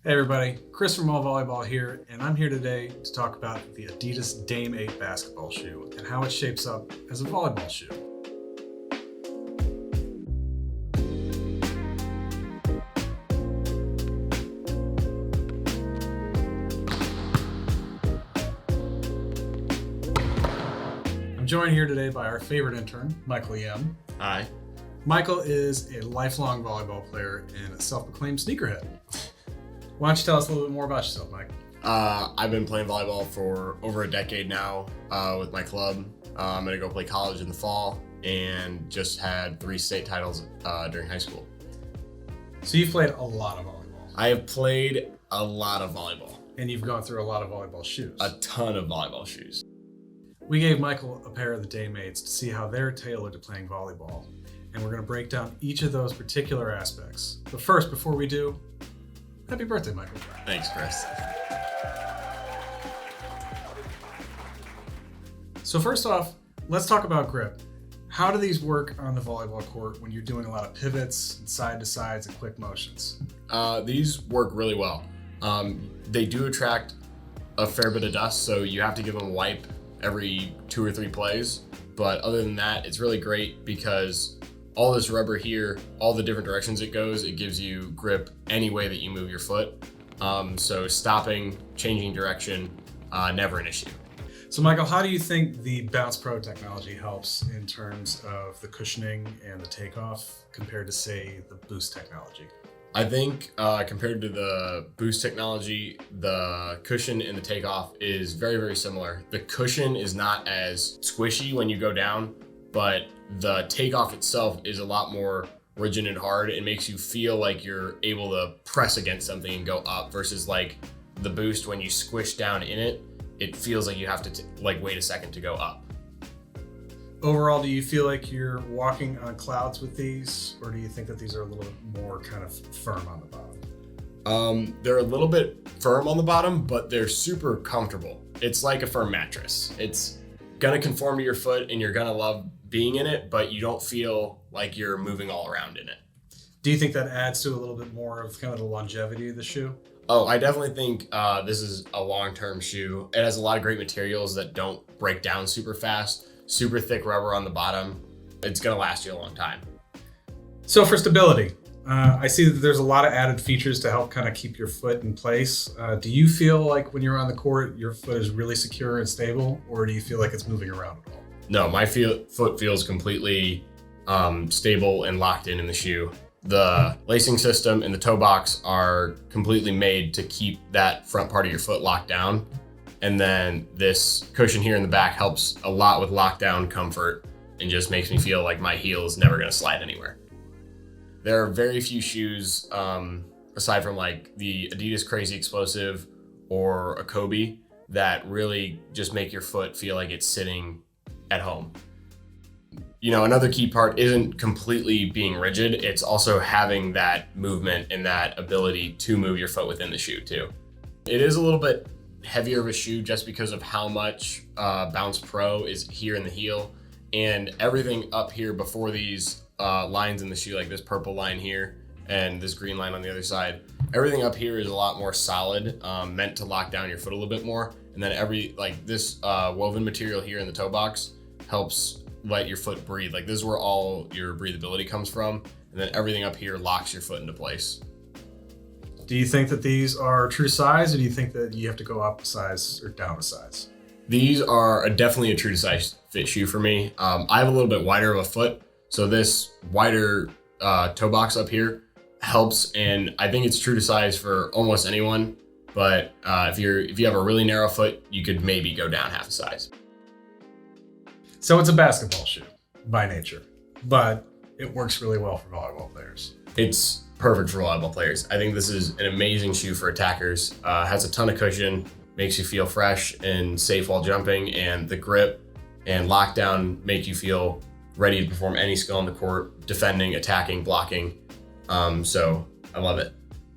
Hey everybody, Chris from Volleyball here, and I'm here today to talk about the Adidas Dame 8 basketball shoe and how it shapes up as a volleyball shoe. I'm joined here today by our favorite intern, Michael Yem. Hi. Michael is a lifelong volleyball player and a self-proclaimed sneakerhead. Why don't you tell us a little bit more about yourself, Mike? I've been playing volleyball for over a decade now with my club. I'm going to go play college in the fall and just had 3 state titles during high school. So you've played a lot of volleyball. I have played a lot of volleyball. And you've gone through a lot of volleyball shoes. A ton of volleyball shoes. We gave Michael a pair of the Dame 8s to see how they're tailored to playing volleyball. And we're going to break down each of those particular aspects. But first, before we do, happy birthday, Michael. Thanks, Chris. So first off, let's talk about grip. How do these work on the volleyball court when you're doing a lot of pivots, and side to sides, and quick motions? These work really well. They do attract a fair bit of dust, so you have to give them a wipe every 2 or 3 plays. But other than that, it's really great because all this rubber here, all the different directions it goes, it gives you grip any way that you move your foot. So stopping, changing direction, never an issue. So Michael, how do you think the Bounce Pro technology helps in terms of the cushioning and the takeoff compared to, say, the Boost technology? I think compared to the Boost technology, the cushion and the takeoff is very, very similar. The cushion is not as squishy when you go down, but the takeoff itself is a lot more rigid and hard. It makes you feel like you're able to press against something and go up versus like the Boost, when you squish down in it, it feels like you have to wait a second to go up. Overall, do you feel like you're walking on clouds with these, or do you think that these are a little bit more kind of firm on the bottom? They're a little bit firm on the bottom, but they're super comfortable. It's like a firm mattress. It's gonna conform to your foot and you're gonna love being in it, but you don't feel like you're moving all around in it. Do you think that adds to a little bit more of kind of the longevity of the shoe? Oh, I definitely think this is a long-term shoe. It has a lot of great materials that don't break down super fast, super thick rubber on the bottom. It's gonna last you a long time. So for stability, I see that there's a lot of added features to help kind of keep your foot in place. Do you feel like when you're on the court, your foot is really secure and stable, or do you feel like it's moving around at all? No, my foot feels completely stable and locked in the shoe. The lacing system and the toe box are completely made to keep that front part of your foot locked down. And then this cushion here in the back helps a lot with lockdown comfort and just makes me feel like my heel is never gonna slide anywhere. There are very few shoes, aside from like the Adidas Crazy Explosive or a Kobe, that really just make your foot feel like it's sitting at home. You know, another key part isn't completely being rigid, it's also having that movement and that ability to move your foot within the shoe too. It is a little bit heavier of a shoe just because of how much Bounce Pro is here in the heel, and everything up here before these lines in the shoe, like this purple line here and this green line on the other side, everything up here is a lot more solid, meant to lock down your foot a little bit more. And then this woven material here in the toe box helps let your foot breathe. Like this is where all your breathability comes from. And then everything up here locks your foot into place. Do you think that these are true size, or do you think that you have to go up a size or down a size? These are definitely a true to size fit shoe for me. I have a little bit wider of a foot, so this wider toe box up here helps, and I think it's true to size for almost anyone. But if you have a really narrow foot, you could maybe go down half a size. So it's a basketball shoe by nature, but it works really well for volleyball players. It's perfect for volleyball players. I think this is an amazing shoe for attackers. Has a ton of cushion, makes you feel fresh and safe while jumping, and the grip and lockdown make you feel ready to perform any skill on the court, defending, attacking, blocking. So I love it.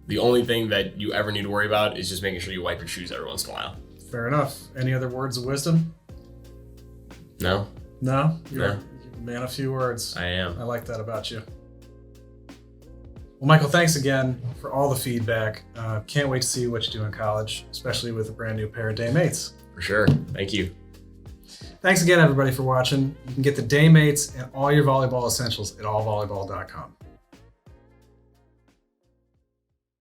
The only thing that you ever need to worry about is just making sure you wipe your shoes every once in a while. Fair enough. Any other words of wisdom? No? No? You're No. a man of few words. I am. I like that about you. Well, Michael, thanks again for all the feedback. Can't wait to see what you do in college, especially with a brand new pair of Daymates. For sure. Thank you. Thanks again, everybody, for watching. You can get the Daymates and all your volleyball essentials at allvolleyball.com.